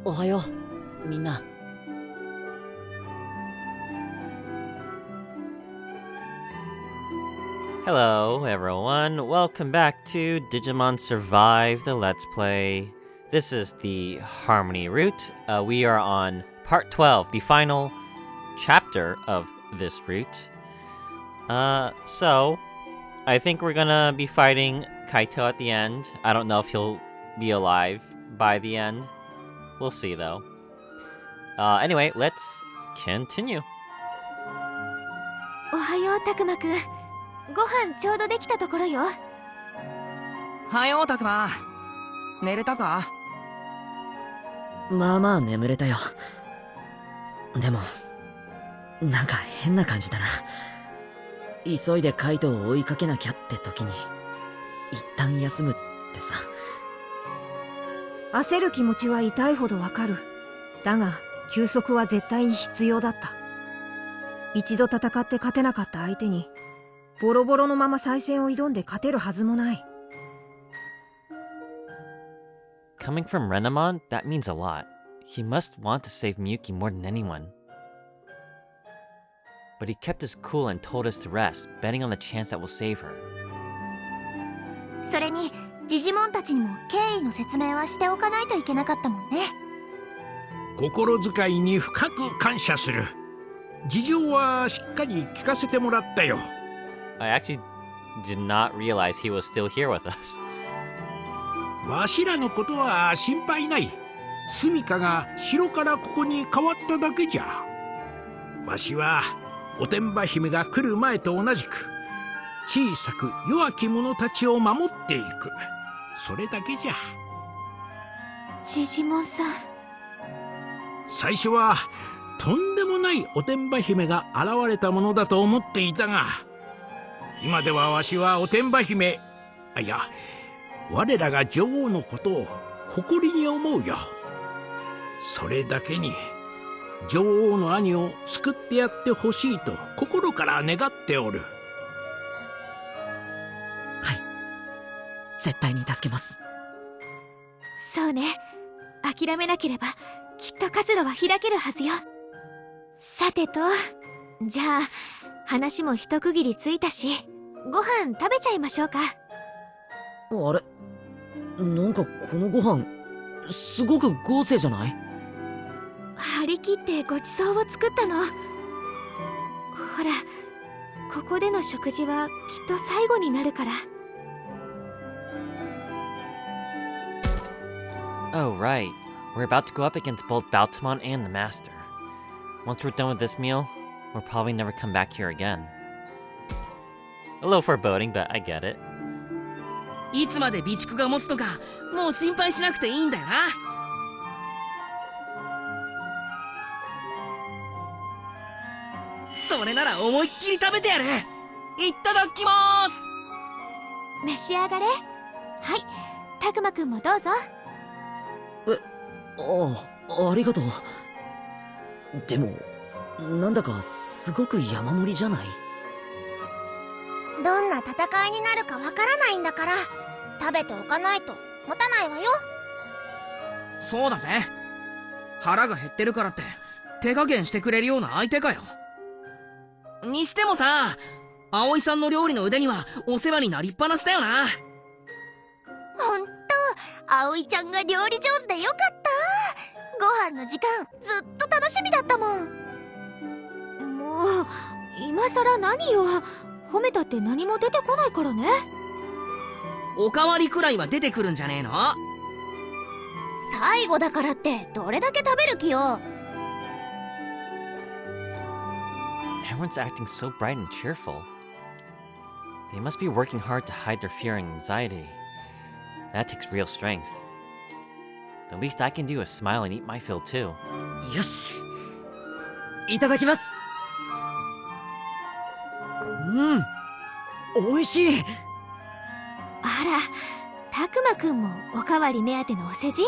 おはよう、みんな。Hello everyone, welcome back to Digimon Survive the Let's Play. This is the Harmony route. We are on part 12, the final chapter of this route. So, I think we're gonna be fighting Kaito at the end. I don't know if he'll be alive by the end. We'll see though. Anyway, let's continue. おはよう、たくまくん。ご飯ちょうどできたところよ。はよう、たくま。寝れたか？まあまあ眠れたよ。でもなんか変な感じだな。急いでカイトを追いかけなきゃって時に一旦休むってさ。焦る気持ちは痛いほどわかる。だが休息は絶対に必要だった。一度戦って勝てなかった相手にボロボロのまま再戦を挑んで勝てるはずもない。 Coming from Renamon, that means a lot. He must want to save Miyuki more than anyone. But he kept us cool and told us to rest, betting on the chance that we'll save her. それにジジモンたちにも経緯の説明はしておかないといけなかったもんね。心遣いに深く感謝する。事情はしっかり聞かせてもらったよ。I actually did not realize he was still here with us. わしらのことは心配ない。スミカが城からここに変わっただけじゃ。わしはおてんば姫が来る前と同じく小さく弱き者たちを守っていく。それだけじゃ。ジジモンさん。最初はとんでもないおてんば姫が現れたものだと思っていたが、今ではわしはおてんば姫、いや、我らが女王のことを誇りに思うよ。それだけに女王の兄を救ってやってほしいと心から願っておる。はい、絶対に助けます。そうね、諦めなければきっと活路は開けるはずよ。さてと、じゃあ話も一区切りついたし、ご飯食べちゃいましょうか。あれ、なんかこのご飯すごく豪勢じゃない？張り切ってごちそうを作ったの。ほら、ここでの食事はきっと最後になるから。 Oh right, we're about to go up against both Boutamon and the Master. Once we're done with this meal, we'll probably never come back here again. A little foreboding, but I get it. いつまで備蓄が持つとかもう心配しなくていいんだよな。それなら思いっきり食べてやる。いただきまーす。召し上がれ。はい、たくまくんもどうぞ。ありがとう。でもなんだかすごく山盛りじゃない？どんな戦いになるかわからないんだから、食べておかないと持たないわよ。そうだぜ。腹が減ってるからって手加減してくれるような相手かよ。にしてもさ、葵さんの料理の腕にはお世話になりっぱなしだよな。ほんと、葵ちゃんが料理上手でよかった。ご飯の時間ずっと楽しみだったもん。もう今さら何よ、褒めたって何も出てこないからね。おかわりくらいは出てくるんじゃねえの？最後だからってどれだけ食べる気よ。 Everyone's acting so bright and cheerful. They must be working hard to hide their fear and anxiety. That takes real strength. The least I can do is smile and eat my fill too. よし、いただきます。美味しい。あら、たくまくんもおかわり目当てのお世辞？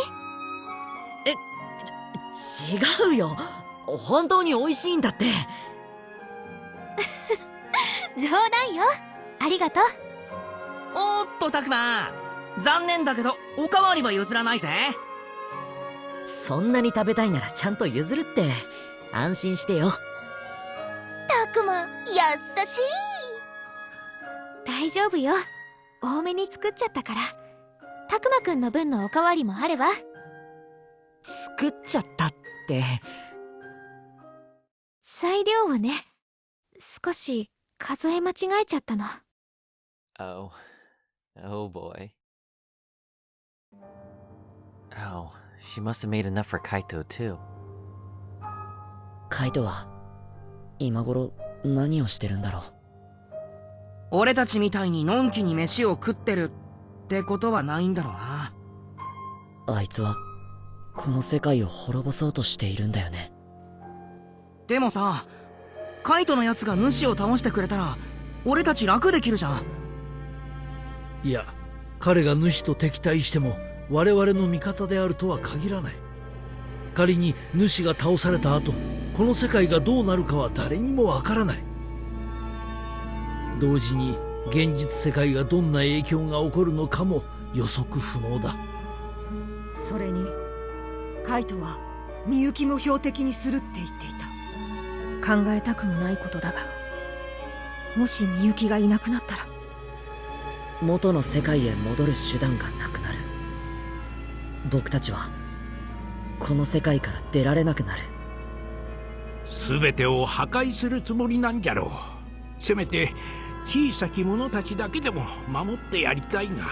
違うよ、本当に美味しいんだって。冗談よ。ありがとう。おーっと、たくま。残念だけどおかわりは譲らないぜ。そんなに食べたいならちゃんと譲るって。安心してよ。たくま、優しい。大丈夫よ。多めに作っちゃったから。たくまくんの分のおかわりもあるわ。作っちゃったって。裁量をね、少し数え間違えちゃったの。Oh. Oh boy. Oh, she must have made enough for Kaito too. カイトは今頃何をしてるんだろう。俺たちみたいにのんきに飯を食ってるってことはないんだろうな。あいつはこの世界を滅ぼそうとしているんだよね。でもさ、カイトのやつが主を倒してくれたら俺たち楽できるじゃん。いや、彼が主と敵対しても我々の味方であるとは限らない。仮に主が倒された後、この世界がどうなるかは誰にもわからない。同時に現実世界がどんな影響が起こるのかも予測不能だ。それにカイトはみゆきも標的にするって言っていた。考えたくもないことだが、もしみゆきがいなくなったら元の世界へ戻る手段がなくなる。僕たちはこの世界から出られなくなる。全てを破壊するつもりなんじゃろう。せめて小さき者たちだけでも守ってやりたいが。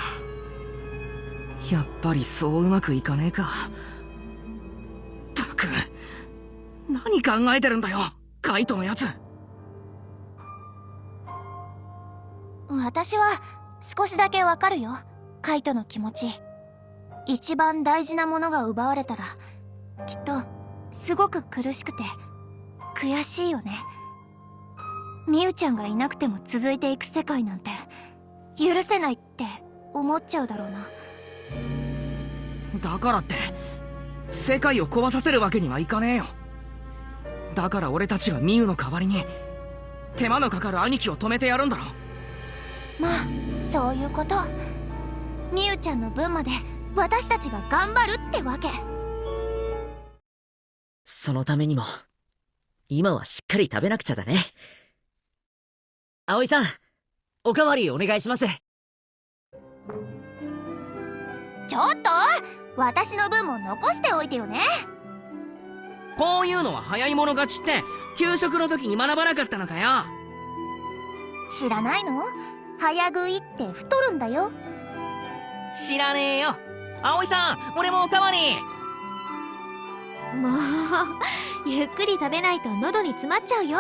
やっぱりそううまくいかねえか。ったく、何考えてるんだよ、カイトのやつ。私は少しだけわかるよ、カイトの気持ち。一番大事なものが奪われたらきっとすごく苦しくて悔しいよね。みゆちゃんがいなくても続いていく世界なんて許せないって思っちゃうだろうな。だからって世界を壊させるわけにはいかねえよ。だから俺たちがみゆの代わりに手間のかかる兄貴を止めてやるんだろ。まあそういうこと。みゆちゃんの分まで私たちが頑張るってわけ。そのためにも今はしっかり食べなくちゃだね。葵さん、おかわりお願いします。ちょっと私の分も残しておいてよね。こういうのは早い者勝ちって給食の時に学ばなかったのかよ。知らないの？早食いって太るんだよ。知らねえよ。葵さん、俺もおかわり。もうゆっくり食べないと喉に詰まっちゃうよ。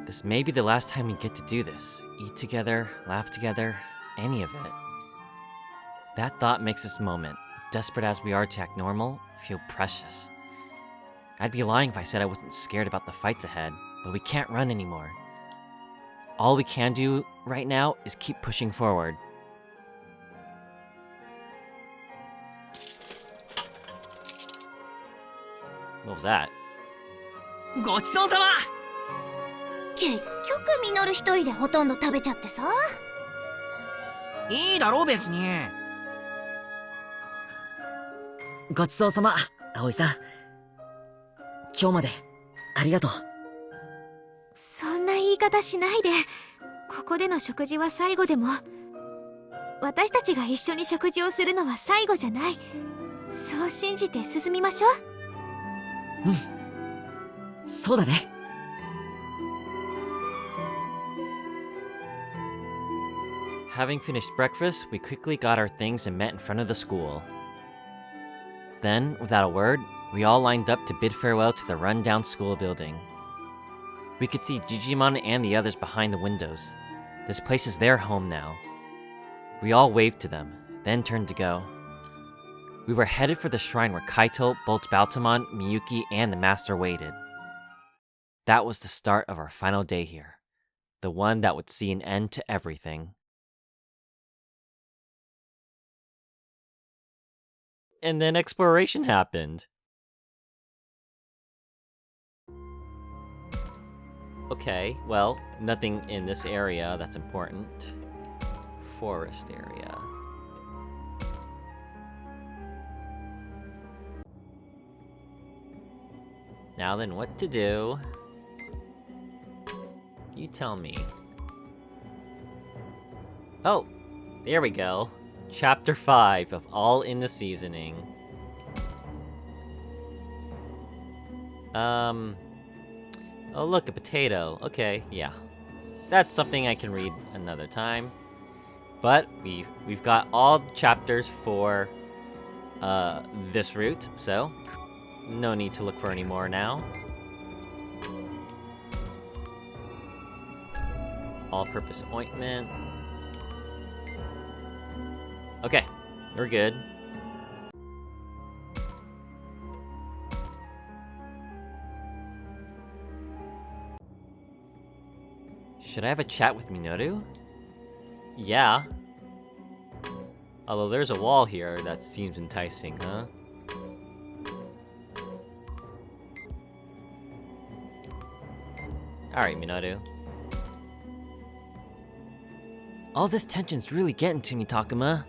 This may be the last time we get to do this. Eat together, laugh together, any of it. That thought makes this moment, desperate as we are to act normal, feel precious. I'd be lying if I said I wasn't scared about the fights ahead, but we can't run anymore. All we can do right now is keep pushing forward. What was that? ごちそうさま。結局ミノル一人でほとんど食べちゃってさ。いいだろ別に。ごちそうさま、葵さん。今日までありがとう。そんな言い方しないで。ここでの食事は最後でも、私たちが一緒に食事をするのは最後じゃない。そう信じて進みましょう。うん、そうだね。Having finished breakfast, we quickly got our things and met in front of the school. Then, without a word, we all lined up to bid farewell to the run-down school building. We could see Digimon and the others behind the windows. This place is their home now. We all waved to them, then turned to go. We were headed for the shrine where Kaito, both Boutamon, Miyuki, and the Master waited. That was the start of our final day here, the one that would see an end to everything. And then exploration happened. Okay, well, nothing in this area that's important. Forest area. Now then, what to do? You tell me. Oh, there we go. Chapter 5 of All in the Seasoning. Oh look, a potato. Okay, yeah. That's something I can read another time. But we've got all the chapters for this route, so no need to look for any more now. All-purpose ointment. Okay, we're good. Should I have a chat with Minoru? Yeah. Although there's a wall here that seems enticing, huh? Alright, Minoru. All this tension's really getting to me, Takuma.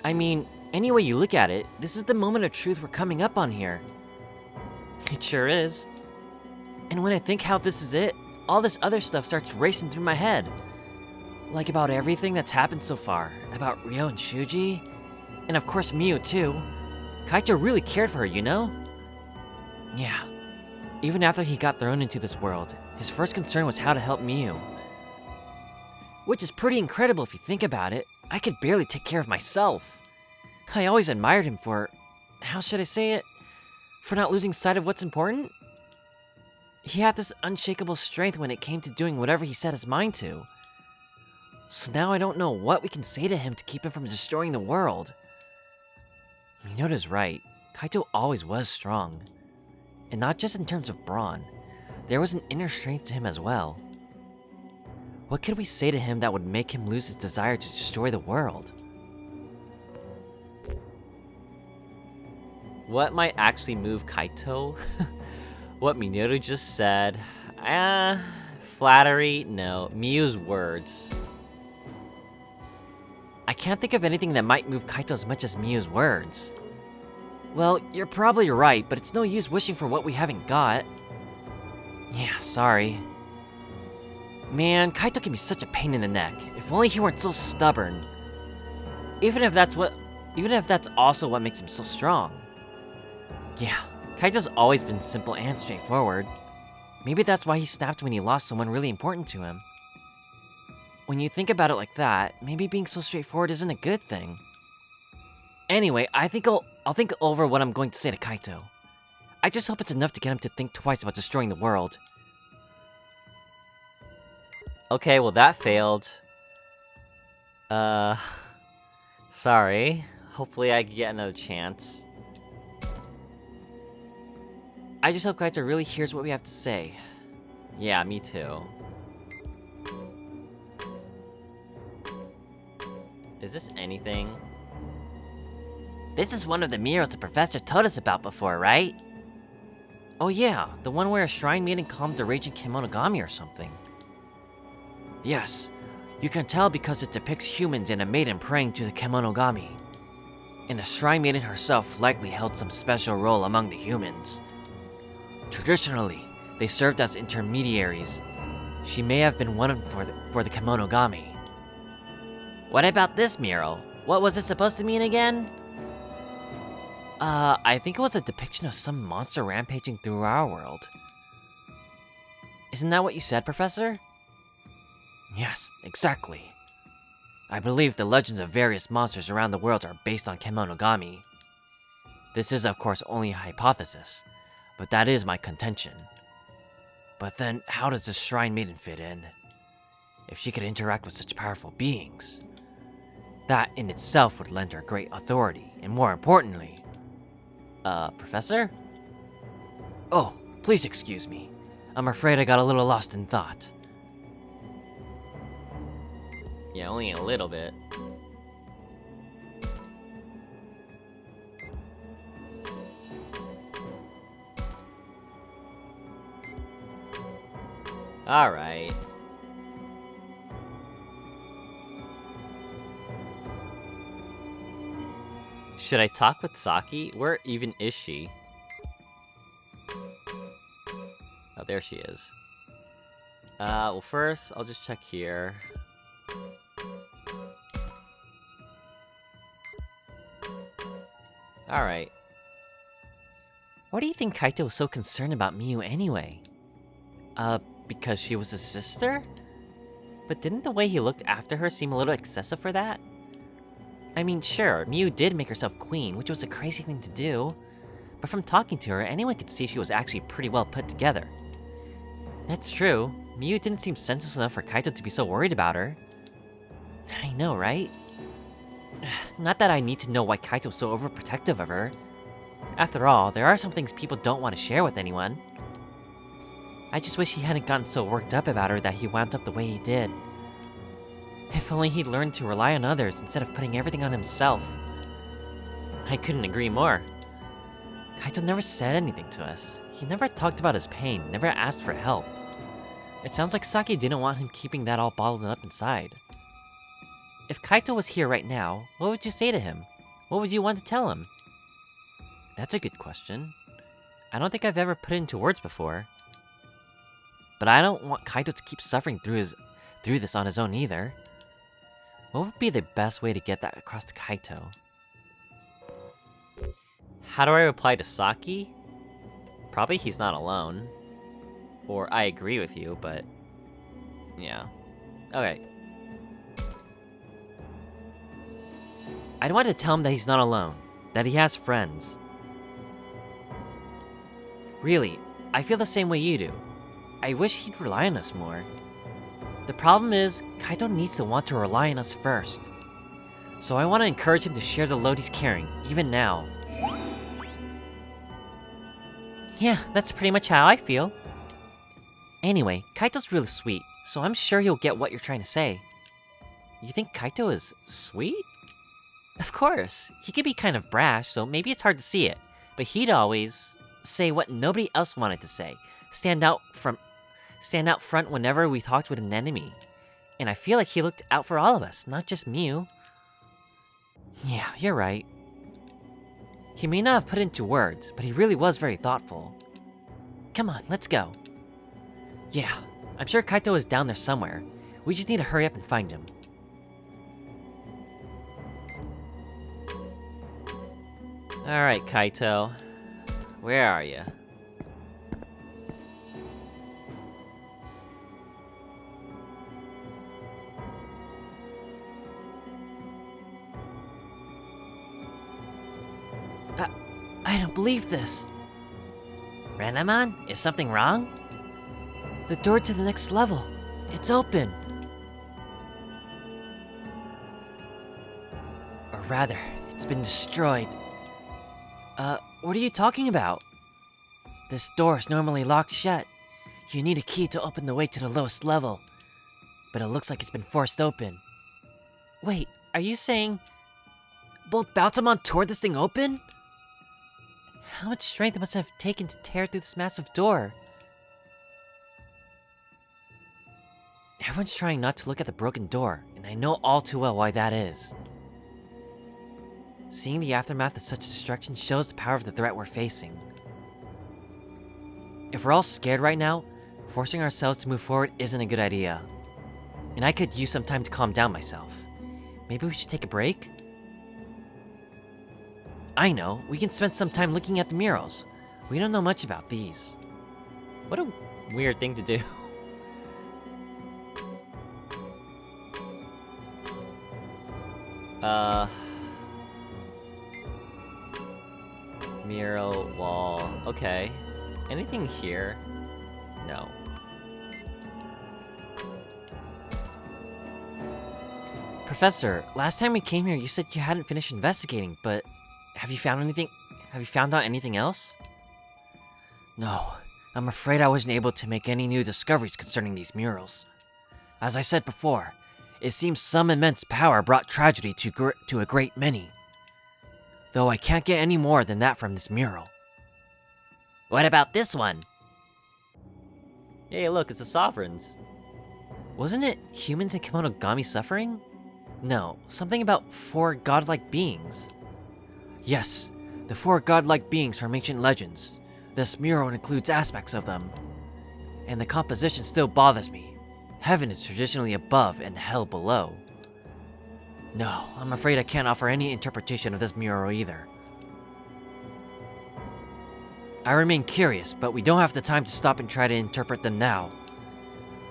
I mean, any way you look at it, this is the moment of truth we're coming up on here. It sure is. And when I think how this is it, all this other stuff starts racing through my head. Like about everything that's happened so far. About Ryo and Shuji. And of course Miu too. Kaito really cared for her, you know? Yeah. Even after he got thrown into this world, his first concern was how to help Miu. Which is pretty incredible if you think about it. I could barely take care of myself. I always admired him for... how should I say it? For not losing sight of what's important? He had this unshakable strength when it came to doing whatever he set his mind to. So now I don't know what we can say to him to keep him from destroying the world. Minoru's right. Kaito always was strong. And not just in terms of brawn. There was an inner strength to him as well. What could we say to him that would make him lose his desire to destroy the world? What might actually move Kaito? What Minoru just said. Flattery? No. Miu's words. I can't think of anything that might move Kaito as much as Miu's words. Well, you're probably right, but it's no use wishing for what we haven't got. Yeah, sorry. Man, Kaito can be such a pain in the neck. If only he weren't so stubborn. Even if that's also what makes him so strong. Yeah, Kaito's always been simple and straightforward. Maybe that's why he snapped when he lost someone really important to him. When you think about it like that, maybe being so straightforward isn't a good thing. Anyway, I'll think over what I'm going to say to Kaito. I just hope it's enough to get him to think twice about destroying the world. Okay, well that failed. Sorry. Hopefully I can get another chance. I just hope Kaito really hears what we have to say. Yeah, me too. Is this anything? This is one of the murals the professor told us about before, right? Oh yeah, the one where a shrine maiden calmed the raging Kemonogami or something. Yes, you can tell because it depicts humans and a maiden praying to the Kemonogami. And the shrine maiden herself likely held some special role among the humans. Traditionally, they served as intermediaries. She may have been one for the Kemonogami. What about this mural? What was it supposed to mean again? I think it was a depiction of some monster rampaging through our world. Isn't that what you said, Professor? Yes, exactly. I believe the legends of various monsters around the world are based on Kemonogami. This is, of course, only a hypothesis, but that is my contention. But then, how does the Shrine Maiden fit in? If she could interact with such powerful beings, that in itself would lend her great authority, and more importantly... Professor? Oh, please excuse me. I'm afraid I got a little lost in thought. Yeah, only a little bit. Alright. Should I talk with Saki? Where even is she? Oh, there she is. Well, first, I'll just check here. Alright. Why do you think Kaito was so concerned about Miu anyway? Because she was his sister? But didn't the way he looked after her seem a little excessive for that? I mean, sure, Miu did make herself queen, which was a crazy thing to do. But from talking to her, anyone could see she was actually pretty well put together. That's true. Miu didn't seem senseless enough for Kaito to be so worried about her. I know, right? Not that I need to know why Kaito was so overprotective of her. After all, there are some things people don't want to share with anyone. I just wish he hadn't gotten so worked up about her that he wound up the way he did. If only he'd learned to rely on others instead of putting everything on himself. I couldn't agree more. Kaito never said anything to us. He never talked about his pain, never asked for help. It sounds like Saki didn't want him keeping that all bottled up inside. If Kaito was here right now, what would you say to him? What would you want to tell him? That's a good question. I don't think I've ever put it into words before. But I don't want Kaito to keep suffering through this on his own either. What would be the best way to get that across to Kaito? How do I reply to Saki? Probably he's not alone. Or I agree with you, but... yeah. Okay. I'd want to tell him that he's not alone. That he has friends. Really, I feel the same way you do. I wish he'd rely on us more. The problem is, Kaito needs to want to rely on us first. So I want to encourage him to share the load he's carrying, even now. Yeah, that's pretty much how I feel. Anyway, Kaito's really sweet, so I'm sure he'll get what you're trying to say. You think Kaito is sweet? Of course, he could be kind of brash, so maybe it's hard to see it, but he'd always say what nobody else wanted to say, stand out front whenever we talked with an enemy. And I feel like he looked out for all of us, not just Miu. Yeah, you're right. He may not have put it into words, but he really was very thoughtful. Come on, let's go. Yeah, I'm sure Kaito is down there somewhere. We just need to hurry up and find him. Alright, Kaito. Where are you? I don't believe this. Renamon, is something wrong? The door to the next level. It's open. Or rather, it's been destroyed. What are you talking about? This door is normally locked shut. You need a key to open the way to the lowest level. But it looks like it's been forced open. Wait, are you saying... both Boutamon tore this thing open? How much strength it must have taken to tear through this massive door? Everyone's trying not to look at the broken door, and I know all too well why that is. Seeing the aftermath of such destruction shows the power of the threat we're facing. If we're all scared right now, forcing ourselves to move forward isn't a good idea. And I could use some time to calm down myself. Maybe we should take a break? I know, we can spend some time looking at the murals. We don't know much about these. What a weird thing to do. Mural, wall, okay. Anything here? No. Professor, last time we came here you said you hadn't finished investigating, but have you found anything? Have you found out anything else? No, I'm afraid I wasn't able to make any new discoveries concerning these murals. As I said before, it seems some immense power brought tragedy to a great many. Though I can't get any more than that from this mural. What about this one? Hey, look, it's the Sovereigns. Wasn't it humans and Kemonogami suffering? No, something about 4 godlike beings. Yes, the 4 godlike beings from ancient legends. This mural includes aspects of them. and the composition still bothers me. Heaven is traditionally above and hell below. No, I'm afraid I can't offer any interpretation of this mural either. I remain curious, but we don't have the time to stop and try to interpret them now.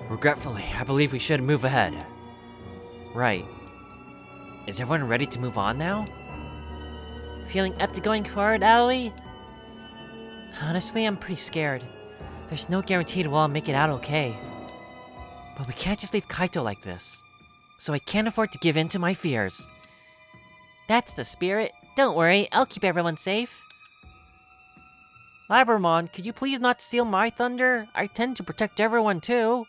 Regretfully, I believe we should move ahead. Right. Is everyone ready to move on now? Feeling up to going forward, Aoi? Honestly, I'm pretty scared. There's no guarantee we'll all make it out okay. But we can't just leave Kaito like this. So I can't afford to give in to my fears. That's the spirit. Don't worry, I'll keep everyone safe. Libermon, could you please not steal my thunder? I intend to protect everyone too.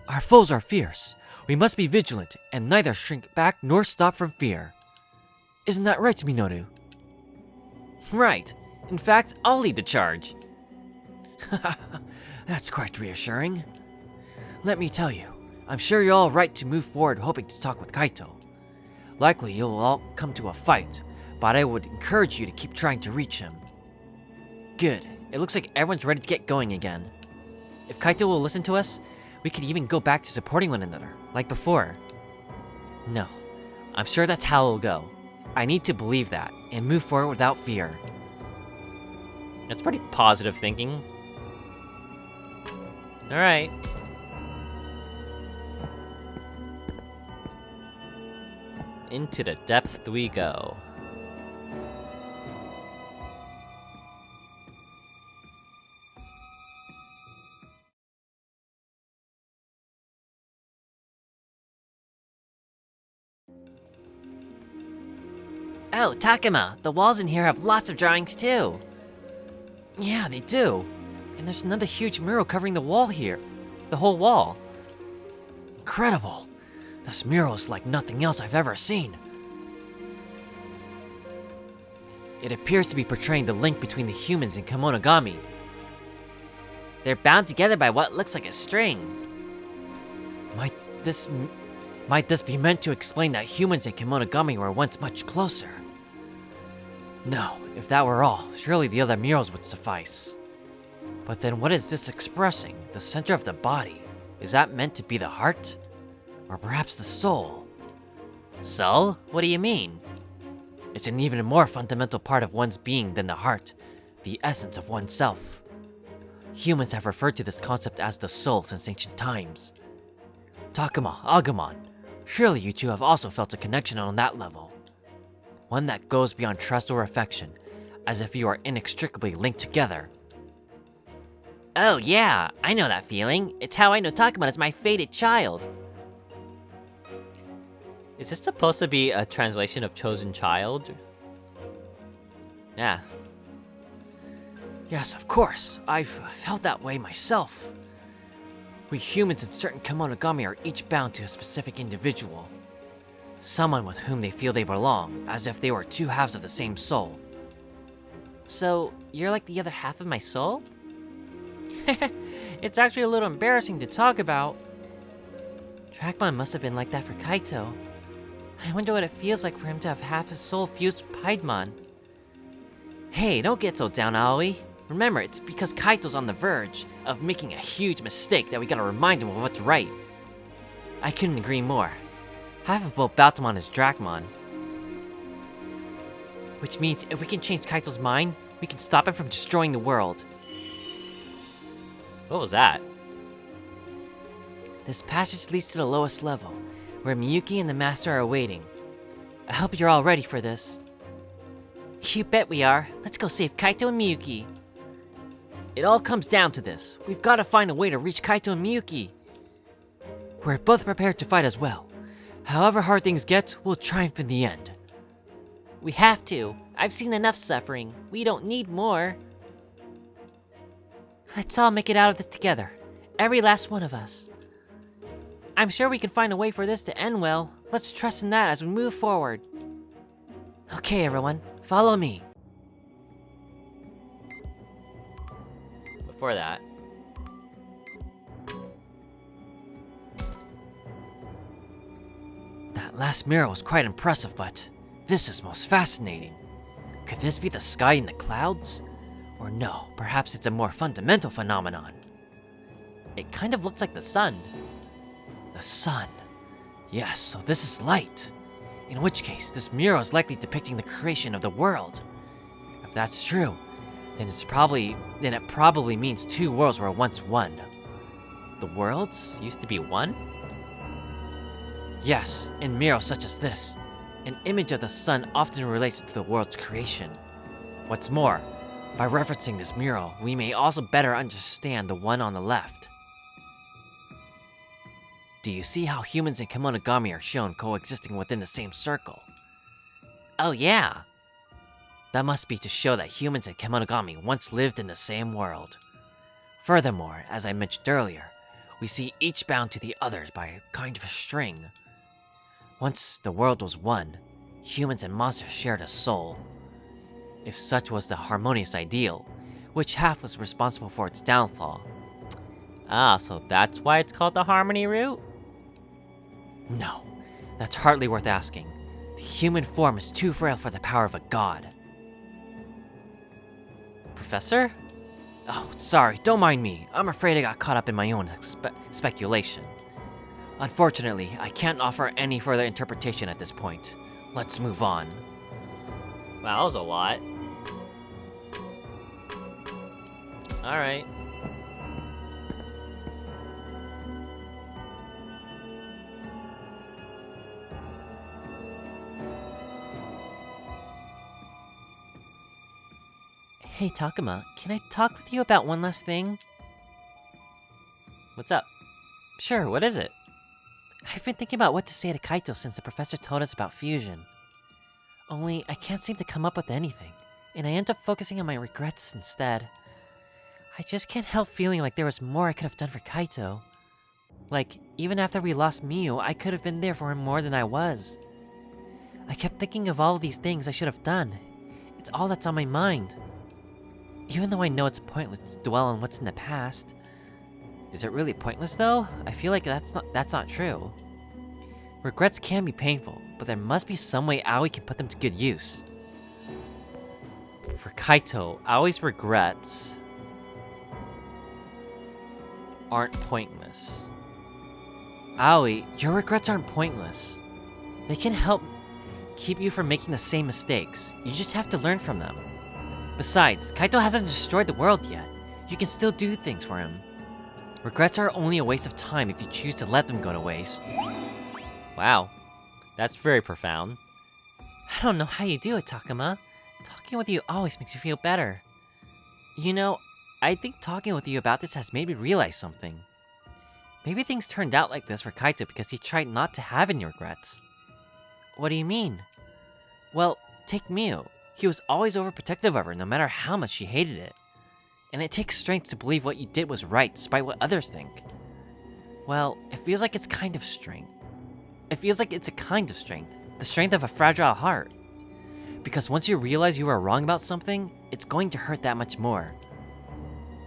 Our foes are fierce. We must be vigilant and neither shrink back nor stop from fear. Isn't that right, Minoru? Right. In fact, I'll lead the charge. That's quite reassuring. Let me tell you, I'm sure you're all right to move forward hoping to talk with Kaito. Likely you'll all come to a fight, but I would encourage you to keep trying to reach him. Good. It looks like everyone's ready to get going again. If Kaito will listen to us, we could even go back to supporting one another, like before. No. I'm sure that's how it'll go. I need to believe that, and move forward without fear. That's pretty positive thinking. Alright. Into the depths we go. Oh, Takuma, the walls in here have lots of drawings too. Yeah, they do. And there's another huge mural covering the wall here. The whole wall. Incredible. This mural is like nothing else I've ever seen. It appears to be portraying the link between the humans and Kemonogami. They're bound together by what looks like a string. Might this be meant to explain that humans and Kemonogami were once much closer? No, if that were all, surely the other murals would suffice. But then what is this expressing? The center of the body? Is that meant to be the heart? Or perhaps the soul? Soul? What do you mean? It's an even more fundamental part of one's being than the heart, the essence of oneself. Humans have referred to this concept as the soul since ancient times. Takuma, Agumon, surely you two have also felt a connection on that level. One that goes beyond trust or affection, as if you are inextricably linked together. Oh yeah, I know that feeling. It's how I know Takuma is my fated child. Is this supposed to be a translation of chosen child? Yeah. Yes, of course. I've felt that way myself. We humans and certain Kemonogami are each bound to a specific individual. Someone with whom they feel they belong, as if they were two halves of the same soul. So, you're like the other half of my soul? It's actually a little embarrassing to talk about. Trackmon must have been like that for Kaito. I wonder what it feels like for him to have half his soul fused with Hyde. Hey, don't get so down, Aoi. Remember, it's because Kaito's on the verge of making a huge mistake that we gotta remind him of what's right. I couldn't agree more. Half of both Boutamon is Dracmon. Which means if we can change Kaito's mind, we can stop him from destroying the world. What was that? This passage leads to the lowest level, where Miyuki and the Master are waiting. I hope you're all ready for this. You bet we are. Let's go save Kaito and Miyuki. It all comes down to this. We've got to find a way to reach Kaito and Miyuki. We're both prepared to fight as well. However hard things get, we'll triumph in the end. We have to. I've seen enough suffering. We don't need more. Let's all make it out of this together. Every last one of us. I'm sure we can find a way for this to end well. Let's trust in that as we move forward. Okay, everyone. Follow me. Before that... That last mirror was quite impressive, but this is most fascinating. Could this be the sky in the clouds? Or no, perhaps it's a more fundamental phenomenon. It kind of looks like the sun. The sun. Yes, so this is light. In which case, this mural is likely depicting the creation of the world. If that's true, then it probably means two worlds were once one. The worlds used to be one? Yes, in murals such as this, an image of the sun often relates to the world's creation. What's more, by referencing this mural, we may also better understand the one on the left. Do you see how humans and Kemonogami are shown coexisting within the same circle? Oh yeah! That must be to show that humans and Kemonogami once lived in the same world. Furthermore, as I mentioned earlier, we see each bound to the others by a kind of a string. Once the world was one, humans and monsters shared a soul. If such was the harmonious ideal, which half was responsible for its downfall? Ah, so that's why it's called the Harmony Root? No, that's hardly worth asking. The human form is too frail for the power of a god. Professor? Oh, sorry, don't mind me. I'm afraid I got caught up in my own speculation. Unfortunately, I can't offer any further interpretation at this point. Let's move on. Wow, that was a lot. Alright. Hey Takuma, can I talk with you about one last thing? What's up? Sure, what is it? I've been thinking about what to say to Kaito since the professor told us about fusion. Only, I can't seem to come up with anything, and I end up focusing on my regrets instead. I just can't help feeling like there was more I could have done for Kaito. Like, even after we lost Miu, I could have been there for him more than I was. I kept thinking of all of these things I should have done. It's all that's on my mind. Even though I know it's pointless to dwell on what's in the past. Is it really pointless though? I feel like that's not true. Regrets can be painful, but there must be some way Aoi can put them to good use. For Kaito, Aoi's regrets aren't pointless. Aoi, your regrets aren't pointless. They can help keep you from making the same mistakes. You just have to learn from them. Besides, Kaito hasn't destroyed the world yet. You can still do things for him. Regrets are only a waste of time if you choose to let them go to waste. Wow, that's very profound. I don't know how you do it, Takuma. Talking with you always makes me feel better. You know, I think talking with you about this has made me realize something. Maybe things turned out like this for Kaito because he tried not to have any regrets. What do you mean? Well, take Miu. He was always overprotective of her no matter how much she hated it. And it takes strength to believe what you did was right despite what others think. Well, it feels like it's kind of strength. It feels like it's a kind of strength. The strength of a fragile heart. Because once you realize you were wrong about something, it's going to hurt that much more.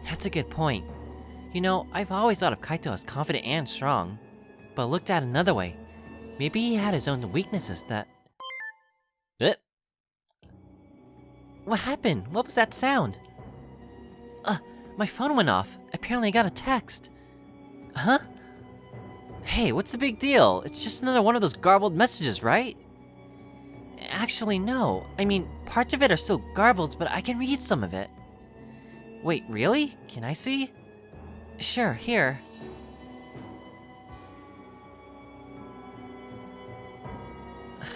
That's a good point. You know, I've always thought of Kaito as confident and strong. But looked at another way, maybe he had his own weaknesses that... What happened? What was that sound? My phone went off. Apparently I got a text. Huh? Hey, what's the big deal? It's just another one of those garbled messages, right? Actually, no. I mean, parts of it are still garbled, but I can read some of it. Wait, really? Can I see? Sure, here.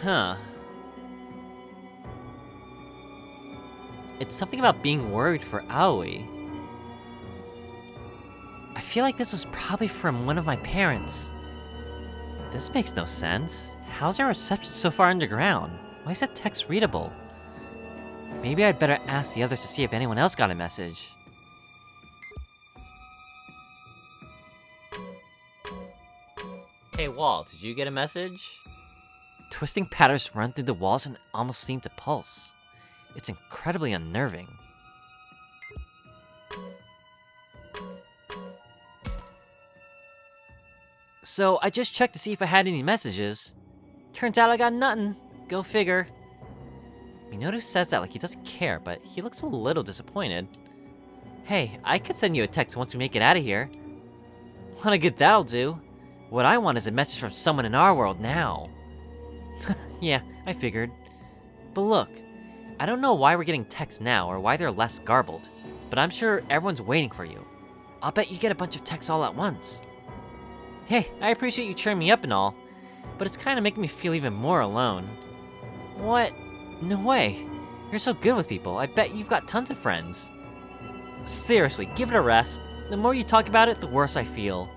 Huh. It's something about being worried for Aoi. I feel like this was probably from one of my parents. This makes no sense. How's our reception so far underground? Why is that text readable? Maybe I'd better ask the others to see if anyone else got a message. Hey Wall, did you get a message? Twisting patterns run through the walls and almost seem to pulse. It's incredibly unnerving. So I just checked to see if I had any messages. Turns out I got nothing. Go figger. Minoru says that like he doesn't care, but he looks a little disappointed. Hey, I could send you a text once we make it out of here. A lot of good that'll do. What I want is a message from someone in our world now. Yeah, I figured. But look, I don't know why we're getting texts now or why they're less garbled, but I'm sure everyone's waiting for you. I'll bet you get a bunch of texts all at once. Hey, I appreciate you cheering me up and all, but it's kind of making me feel even more alone. What? No way. You're so good with people. I bet you've got tons of friends. Seriously, give it a rest. The more you talk about it, the worse I feel.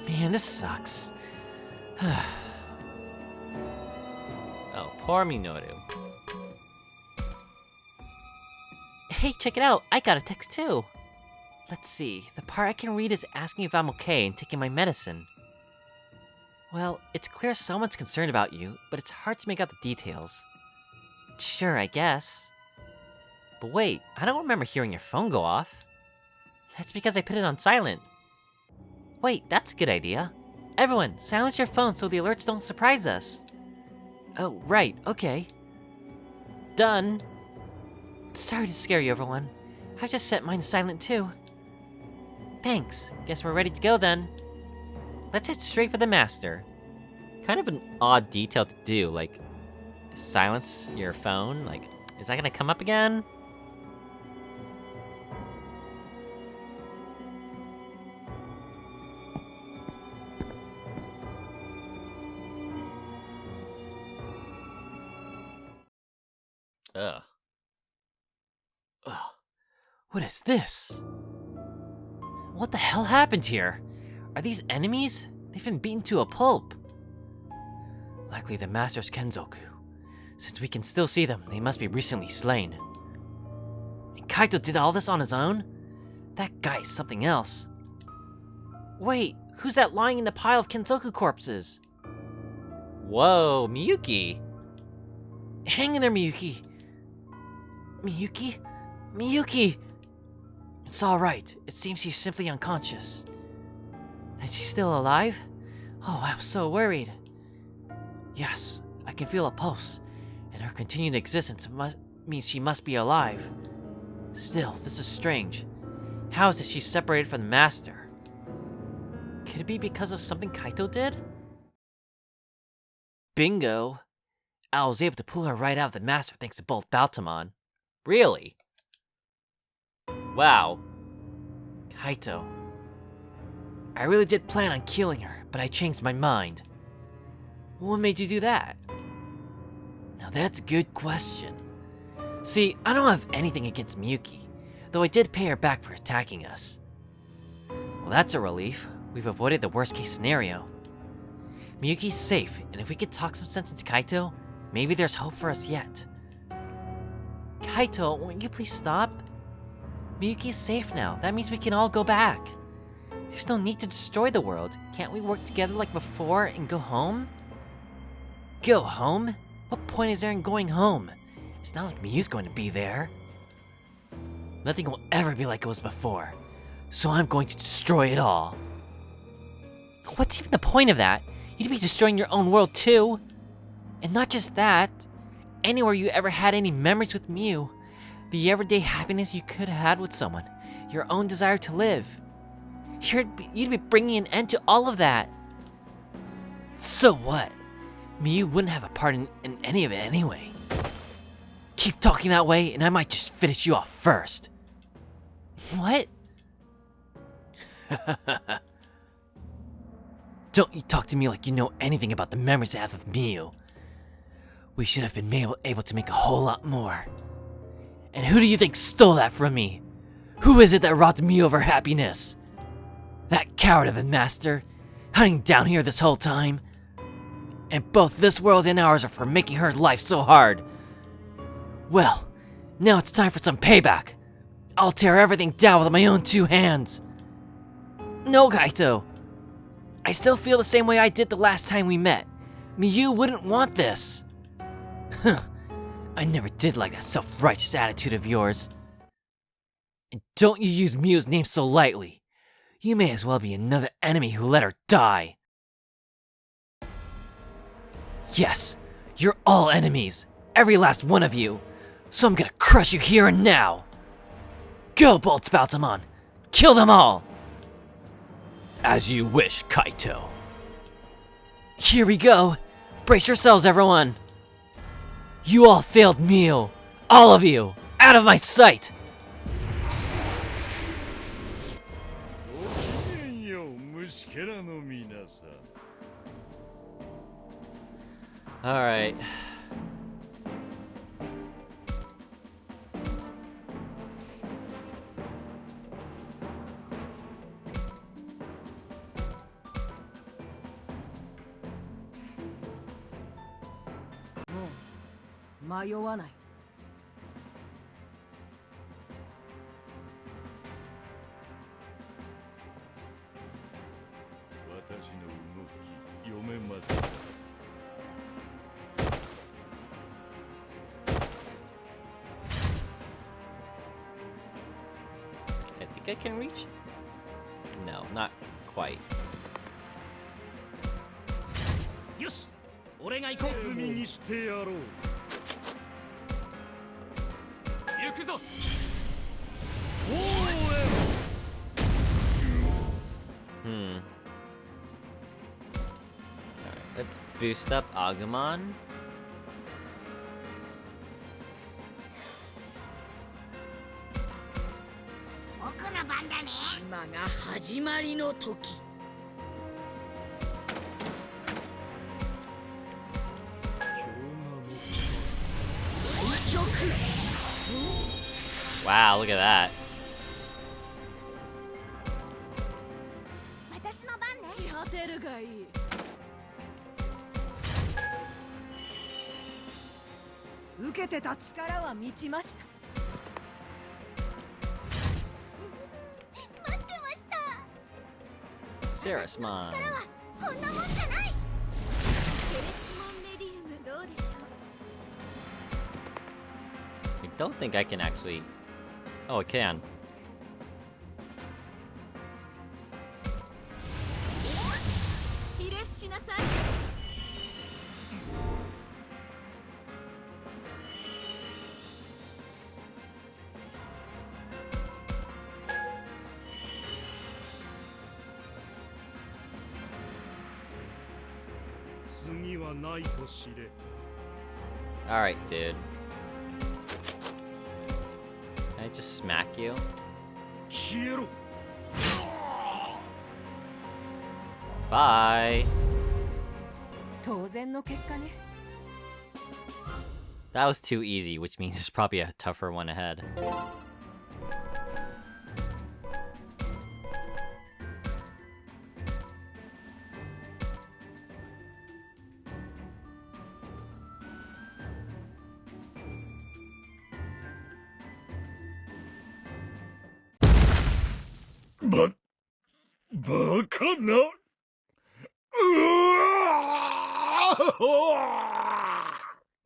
Man, this sucks. Oh, poor Minoru. Hey, check it out. I got a text too. Let's see. The part I can read is asking if I'm okay and taking my medicine. Well, it's clear someone's concerned about you, but it's hard to make out the details. Sure, I guess. But wait, I don't remember hearing your phone go off. That's because I put it on silent. Wait, that's a good idea. Everyone, silence your phone so the alerts don't surprise us. Oh, right, okay. Done. Sorry to scare you, everyone. I've just set mine silent too. Thanks. Guess we're ready to go then. Let's head straight for the master. Kind of an odd detail to do, like silence your phone. Like, is that gonna come up again? Ugh. Ugh. What is this? What the hell happened here? Are these enemies? They've been beaten to a pulp. Likely the Master's Kenzoku. Since we can still see them, they must be recently slain. And Kaito did all this on his own? That guy is something else. Wait, who's that lying in the pile of Kenzoku corpses? Whoa, Miyuki. Hang in there, Miyuki. Miyuki? Miyuki! It's alright. It seems she's simply unconscious. That she's still alive? Oh, I'm so worried. Yes, I can feel a pulse, and her continued existence means she must be alive. Still, this is strange. How is it she's separated from the Master? Could it be because of something Kaito did? Bingo! I was able to pull her right out of the Master thanks to both Boutamon. Really? Wow. Kaito. I really did plan on killing her, but I changed my mind. What made you do that? Now that's a good question. See, I don't have anything against Miyuki, though I did pay her back for attacking us. Well, that's a relief. We've avoided the worst case scenario. Miyuki's safe, and if we could talk some sense into Kaito, maybe there's hope for us yet. Kaito, won't you please stop? Miyuki's safe now. That means we can all go back. There's no need to destroy the world. Can't we work together like before and go home? Go home? What point is there in going home? It's not like Miyu's going to be there. Nothing will ever be like it was before. So I'm going to destroy it all. What's even the point of that? You'd be destroying your own world too. And not just that. Anywhere you ever had any memories with Miyu. The everyday happiness you could have had with someone. Your own desire to live. You'd be bringing an end to all of that. So what? Miyu wouldn't have a part in any of it anyway. Keep talking that way and I might just finish you off first. What? Don't you talk to me like you know anything about the memories I have of Miyu. We should have been able to make a whole lot more. And who do you think stole that from me? Who is it that robbed Miyu of her happiness? That coward of a master, hunting down here this whole time. And both this world and ours are for making her life so hard. Well, now it's time for some payback. I'll tear everything down with my own two hands. No, Kaito. I still feel the same way I did the last time we met. Miyu wouldn't want this. Huh. I never did like that self-righteous attitude of yours. And don't you use Miyu's name so lightly. You may as well be another enemy who let her die. Yes, you're all enemies. Every last one of you. So I'm gonna crush you here and now. Go, Bolt Baltamon! Kill them all! As you wish, Kaito. Here we go! Brace yourselves, everyone! You all failed Mew! All of you! Out of my sight! Alright.迷わない。I think I can reach? No, not quite. よし、俺が行こう。罪にしてやろう。行くぞ。Hmm. Alright, let's boost up Agumon. Wow, look at that. 私の番ね。ホテルがいい。受けて立つ。力は満ちました。待ってました。 Ceresmon. こんなもんじゃない。セレスモンメディウムどうでしょ I don't think I can actually... Oh, I can. う。ひれ伏しなさい。次はないと知れ。Alright, dude. Can I just smack you? 消えろ。 Bye! 当然の結果ね。 That was too easy, which means there's probably a tougher one ahead.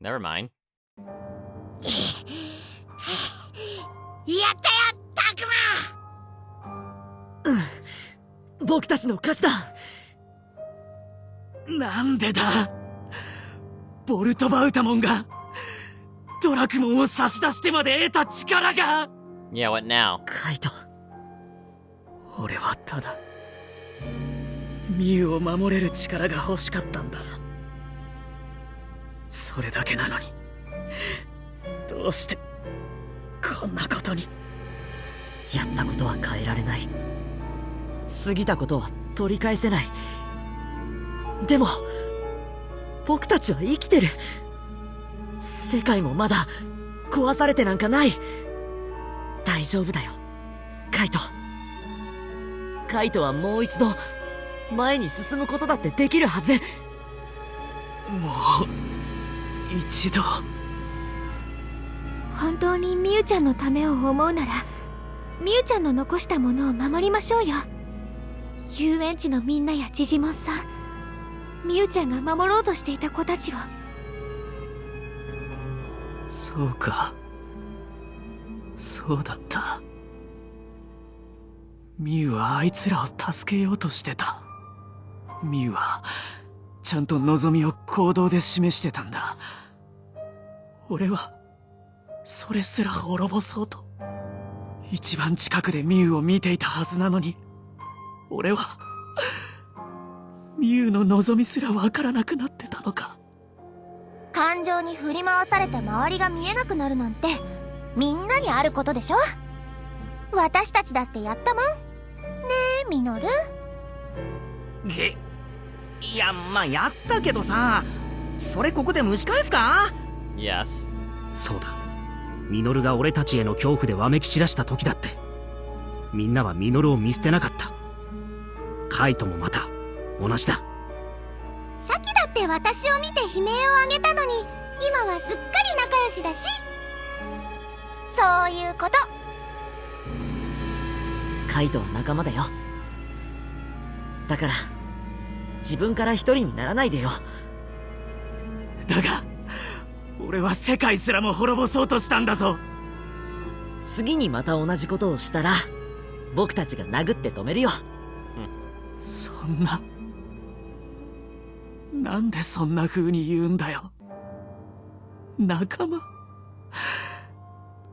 Never mind. やったやったくま。僕たちの勝ちだ。なんでだ。ボルトバウタモンがドラクモンを差し出してまで得た力が。 Yeah, what now? カイト、俺はただミュウを守れる力が欲しかったんだ。それだけなのにどうしてこんなことに。やったことは変えられない。過ぎたことは取り返せない。でも僕たちは生きてる。世界もまだ壊されてなんかない。大丈夫だよ、カイト。カイトはもう一度前に進むことだってできるはず。もう一度。本当にミュウちゃんのためを思うなら、ミュウちゃんの残したものを守りましょうよ。遊園地のみんなやジジモンさん、ミュウちゃんが守ろうとしていた子たちを。そうか、そうだった。ミュウはあいつらを助けようとしてた。ミュウはちゃんと望みを行動で示してたんだ。俺はそれすら滅ぼそうと一番近くでミュウを見ていたはずなのに、俺はミュウの望みすらわからなくなってたのか。感情に振り回されて周りが見えなくなるなんてみんなにあることでしょ。私たちだってやったもんねえミノル。いや、まあやったけどさ、それここで蒸し返すか？ Yes. そうだ、ミノルが俺たちへの恐怖でわめき散らした時だってみんなはミノルを見捨てなかった。カイトもまた同じだ。さっきだって私を見て悲鳴をあげたのに、今はすっかり仲良しだし。そういうこと。カイトは仲間だよ。だから自分から一人にならないでよ。だが俺は世界すらも滅ぼそうとしたんだぞ。次にまた同じことをしたら僕たちが殴って止めるよ。そんな、なんでそんな風に言うんだよ。仲間？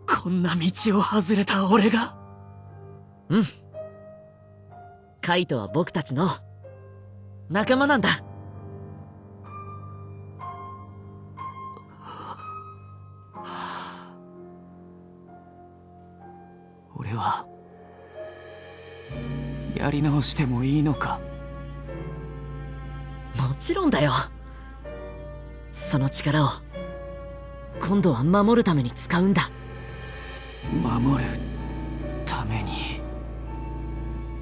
こんな道を外れた俺が。うん。カイトは僕たちの仲間なんだ。俺はやり直してもいいのか？もちろんだよ。その力を今度は守るために使うんだ。守るために。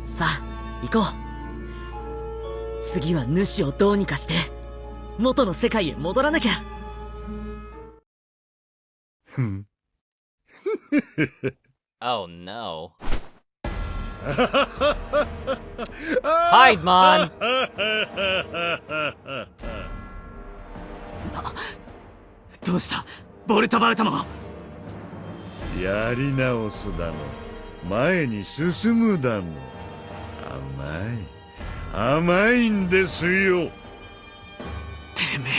さあ行こう。次は主をどうにかして元の世界へ戻らなきゃ。Oh no. Hyde, man! どうしたボルトバウタモン。やり直すだの、前に進むだの。甘いんですよ。てめえ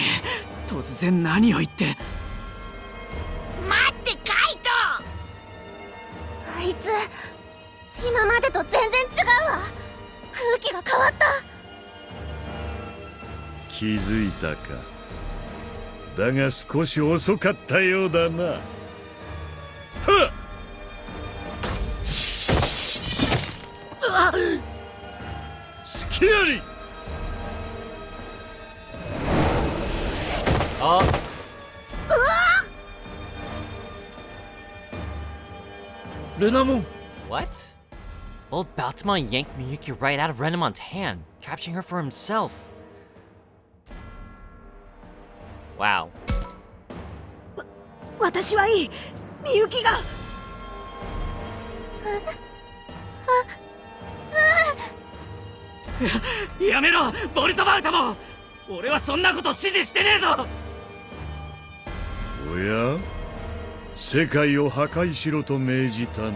突然何を言って。待ってカイト。あいつ今までと全然違うわ。空気が変わった。気づいたか。だが少し遅かったようだな。はっ！隙あり。Oh. Renamon! What? Old Boutamon yanked Miyuki right out of Renamon's hand, capturing her for himself. Wow. 私はいい。みゆきが。やめろボルトバウタモン。俺はそんなこと指示してねえぞ。おや、世界を破壊しろと命じたのは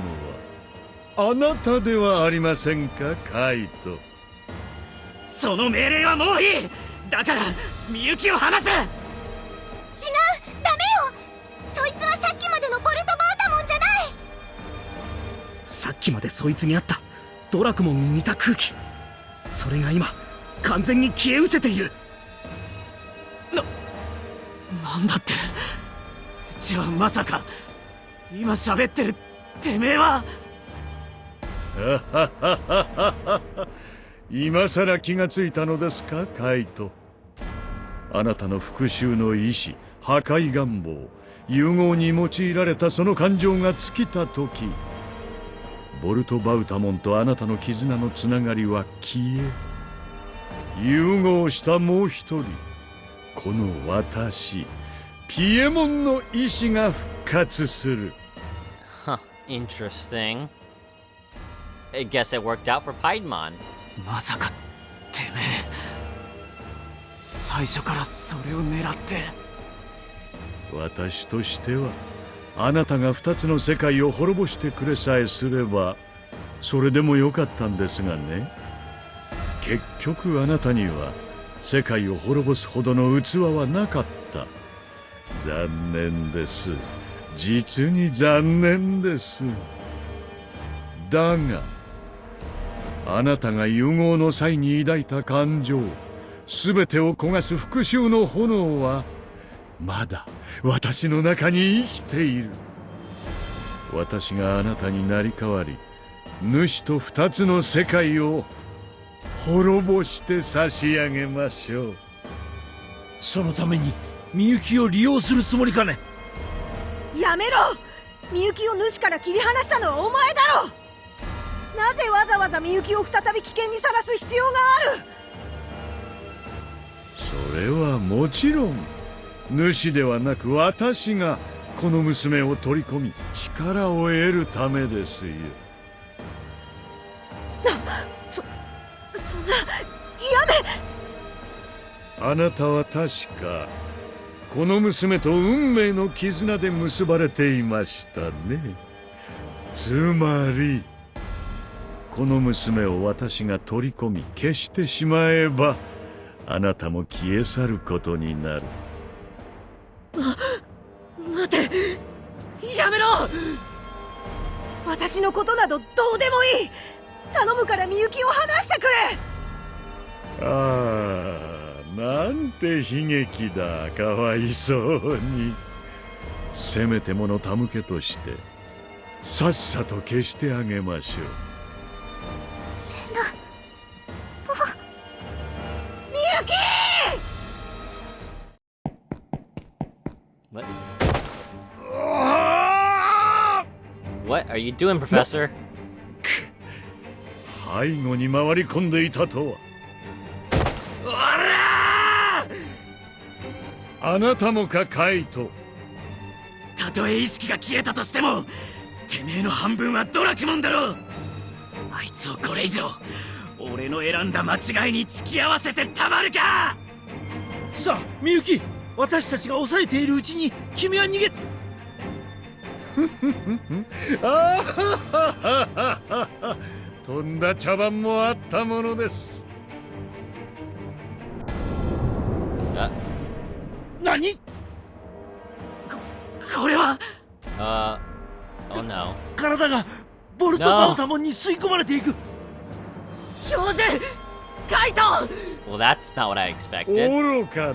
あなたではありませんか、カイト。その命令はもういい。だからみゆきを離せ。違う、ダメよ。そいつはさっきまでのボルトバウタモンじゃない。さっきまでそいつにあったドラクモンに似た空気、それが今完全に消え失せている。なんだって。じゃあまさか今喋ってるてめえは。今さら気がついたのですか、カイト。あなたの復讐の意志、破壊願望、融合に用いられたその感情が尽きた時、ボルトバウタモンとあなたの絆のつながりは消え、融合したもう一人、この私ピエモンの意志が復活する。Huh, interesting. I guess it worked out for Piedmon. まさかてめえ最初からそれを狙って。私としてはあなたが2つの世界を滅ぼしてくれさえすればそれでもよかったんですがね。結局あなたには世界を滅ぼすほどの器はなかった。残念です。実に残念です。だがあなたが融合の際に抱いた感情、全てを焦がす復讐の炎はまだ私の中に生きている。私があなたになり代わり、主と二つの世界を滅ぼして差し上げましょう。そのためにみゆきを利用するつもりかね。やめろ。みゆきを主から切り離したのはお前だろ。なぜわざわざみゆきを再び危険にさらす必要がある。それはもちろん主ではなく私がこの娘を取り込み力を得るためですよ。そんな、やめ。あなたは確かこの娘と運命の絆で結ばれていましたね。つまりこの娘を私が取り込み消してしまえばあなたも消え去ることになる。待て、やめろ。私のことなどどうでもいい。頼むからみゆきを離してくれ。ああ、なんて悲劇だ。かわいそうに。せめてもの手向けとしてさっさと消してあげましょう。みゆきWhat? What are you doing, Professor? 背後に回り込んでいたとは。あなたもか、カイト。たとえ意識が消えたとしても、てめえの半分はドラクモンだろ。あいつをこれ以上俺の選んだ間違いに付き合わせてたまるか。さあみゆき、私たちが抑えているうちに君は逃げ。あはははは。とんだ茶番もあったものです。何？これはOh no. 体がボルトバウタモンに吸い込まれていく。教授、カイト。 Well, that's not what I expected. 愚かな。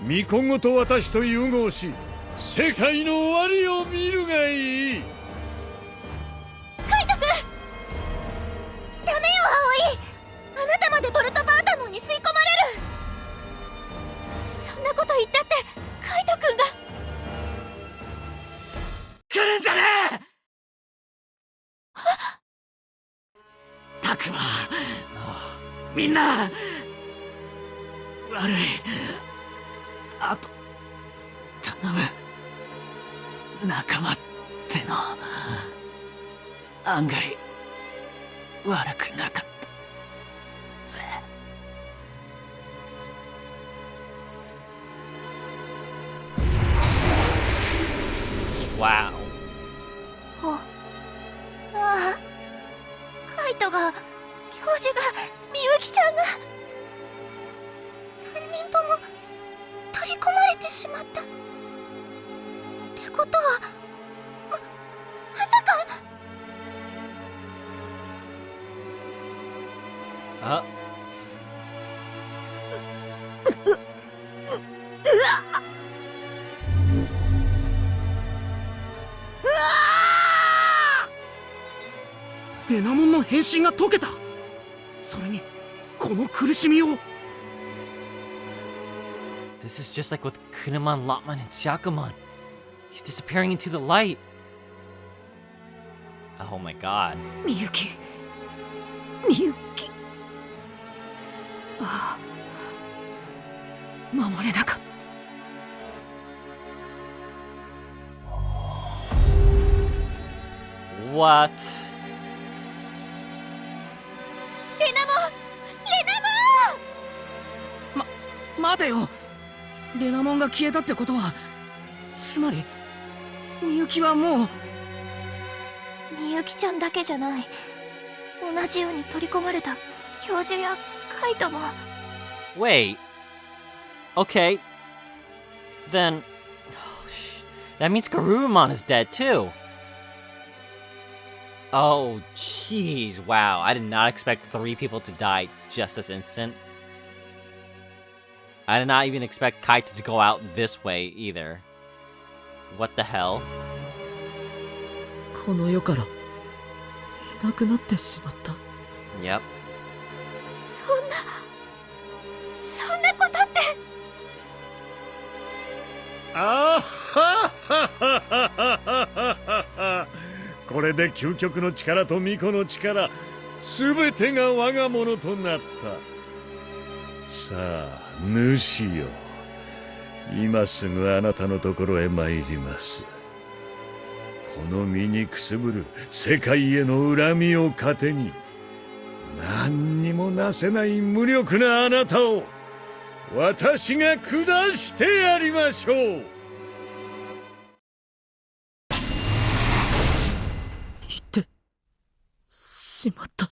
巫女ごと私と融合し世界の終わりを見るがいい。カイトくん、ダメよ葵。あなたまでボルトバータモンに吸い込まれる。そんなこと言ったってカイトくんが来るんじゃねえ。たくま、みんな悪い。あと頼む。仲間っての案外悪くなかったぜ。Wow. ああ、カイトが、教授が、みゆきちゃんが3人とも取り込まれてしまった。ってことはまさか。あ、レナモンの変身が解けた。それにこの苦しみを。 This is just like with Kunemon, Lotman, and Shakumon. He's disappearing into the light. Oh my god. みゆき、みゆき。ああ、守れなかった。What? レナモン、待てよ。レナモンが消えたってことは、つまりみゆきはもう。みゆきちゃんだけじゃない。同じように取り込まれた教授やカイトも。 Wait. Okay. Then. That means Garurumon is dead too. Oh, jeez, wow. I did not expect 3 people to die just this instant. I did not even expect Kaito to go out this way either. What the hell? この世からいなくなってしまった。 Yep. そんなことって。あはははは。これで究極の力と巫女の力、すべてが我が物となった。さあ、主よ、今すぐあなたのところへ参ります。この身にくすぶる世界への恨みを糧に、何にもなせない無力なあなたを私が下してやりましょう。言ってしまった。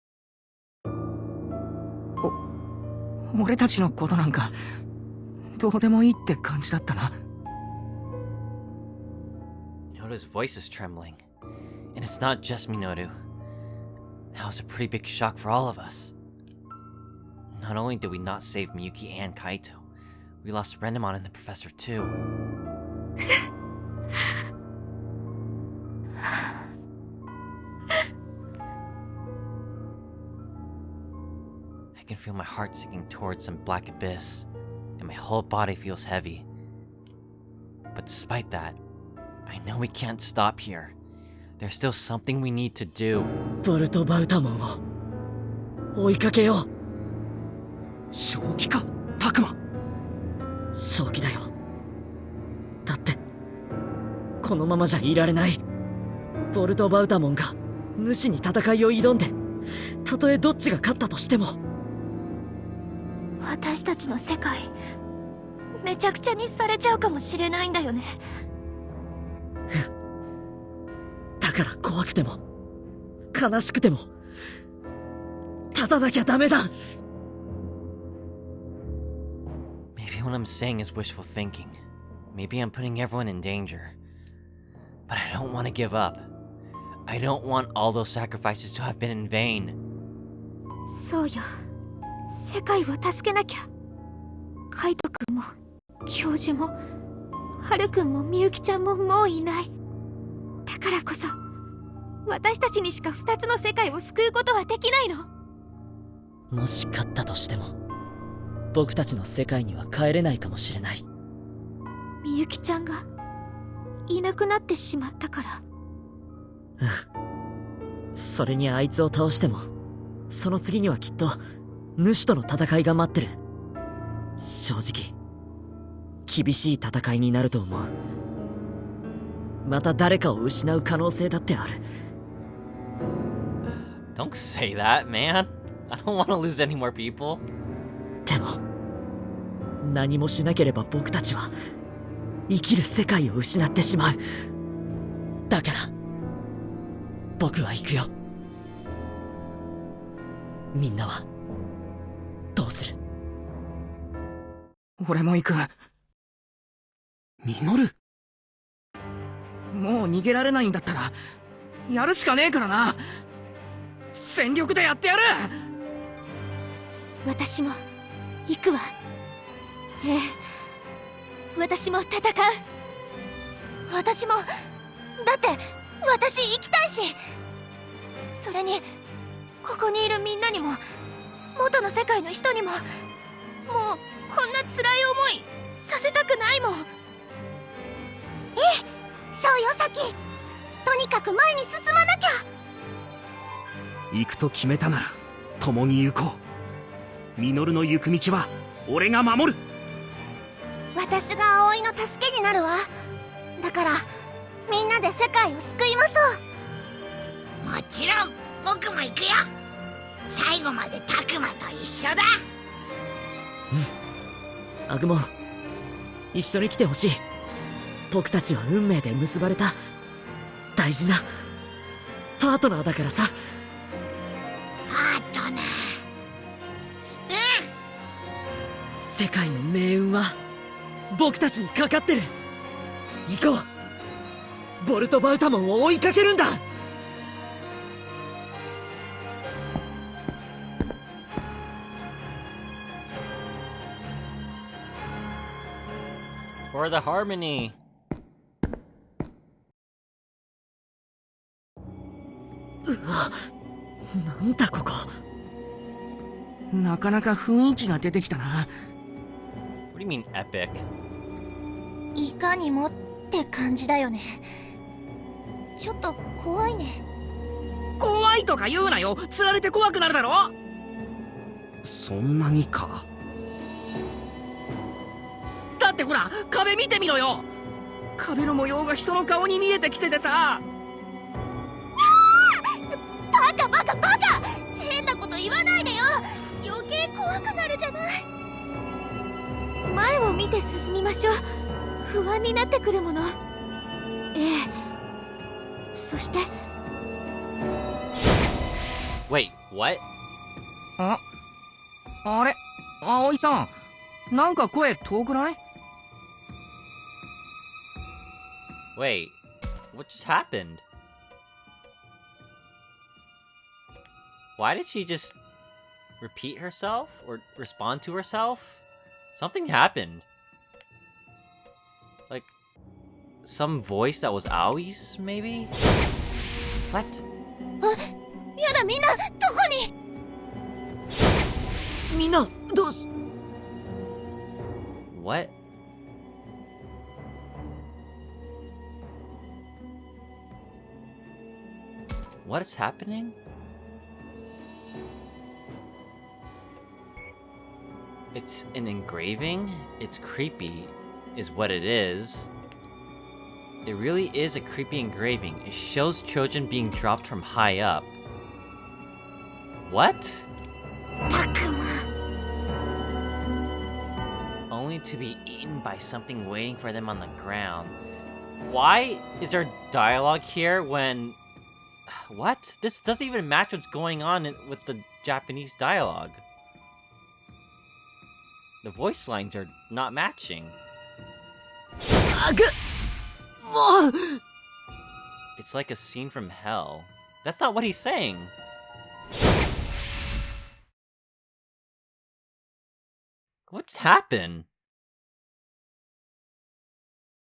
俺たちのことなんかどうでもいいって感じだったな。Minoru's voice is trembling. And it's not just Minoru. That was a pretty big shock for all of us. Not only did we not save Miyuki and Kaito, we lost Renamon and the professor too. I can feel my heart sinking towards some black abyss, and my whole body feels heavy. But despite that, I know we can't stop here. There's still something we need to do. ボルト・バウタモンを追いかけよう。正気か、タクマ。正気だよ。だってこのままじゃいられない。ボルト・バウタモンが主に戦いを挑んで、たとえどっちが勝ったとしても、私たちの世界めちゃくちゃにされちゃうかもしれないんだよね。だから怖くても悲しくても立たなきゃダメだ。 Maybe what I'm saying is wishful thinking. Maybe I'm putting everyone in danger. But I don't want to give up. I don't want all those sacrifices to have been in vain. そうよ。世界を助けなきゃ。カイト君も教授もハル君もみゆきちゃんももういない。だからこそ私たちにしか2つの世界を救うことはできないの。もし勝ったとしても僕たちの世界には帰れないかもしれない。みゆきちゃんがいなくなってしまったから。それにあいつを倒してもその次にはきっと主との戦いが待ってる。正直厳しい戦いになると思う。また誰かを失う可能性だってある。Don't say that, man. I don't want to lose any more people. でも何もしなければ僕たちは生きる世界を失ってしまう。だから僕は行くよ。みんなはどうする？俺も行く。ミノル。もう逃げられないんだったらやるしかねえからな。全力でやってやる。私も行くわ。ええ、私も戦う。私も。だって私行きたいし。それにここにいるみんなにも元の世界の人にももうこんな辛い思いさせたくないもん。そうよサキ。とにかく前に進まなきゃ。行くと決めたなら共に行こう。ミノルの行く道は俺が守る。私が葵の助けになるわ。だからみんなで世界を救いましょう。もちろん僕も行くよ。最後までタクマと一緒だ。アグモン、一緒に来てほしい。僕たちは運命で結ばれた大事なパートナーだからさ。パートナー。世界の命運は僕たちにかかってる。行こう。ボルト・バウタモンを追いかけるんだ。For the harmony. なんだここ。なかなか雰囲気が出てきたな。 What do you mean epic? いかにもって感じだよね。ちょっと怖いね。怖いとか言うなよ。釣られて怖くなるだろ。そんなにか。だってほら、壁見てみろよ。壁の模様が人の顔に見えてきててさ。バカバカバカ、変なこと言わないでよ。余計怖くなるじゃない。前を見て進みましょう。不安になってくるもの。ええ。そして。 Wait, what? あれ、葵さん、なんか声遠くない？ Wait, what just happened? Why did she just repeat herself or respond to herself? Something happened. Like some voice that was Aoi's, maybe? What? やだ、みんなどこに？みんなどうし。 What? What is happening? It's an engraving? It's creepy, is what it is. It really is a creepy engraving. It shows children being dropped from high up. What? たくま。 Only to be eaten by something waiting for them on the ground. Why is there dialogue here when... What? This doesn't even match what's going on with the Japanese dialogue. The voice lines are not matching. It's like a scene from hell. That's not what he's saying. What's happened?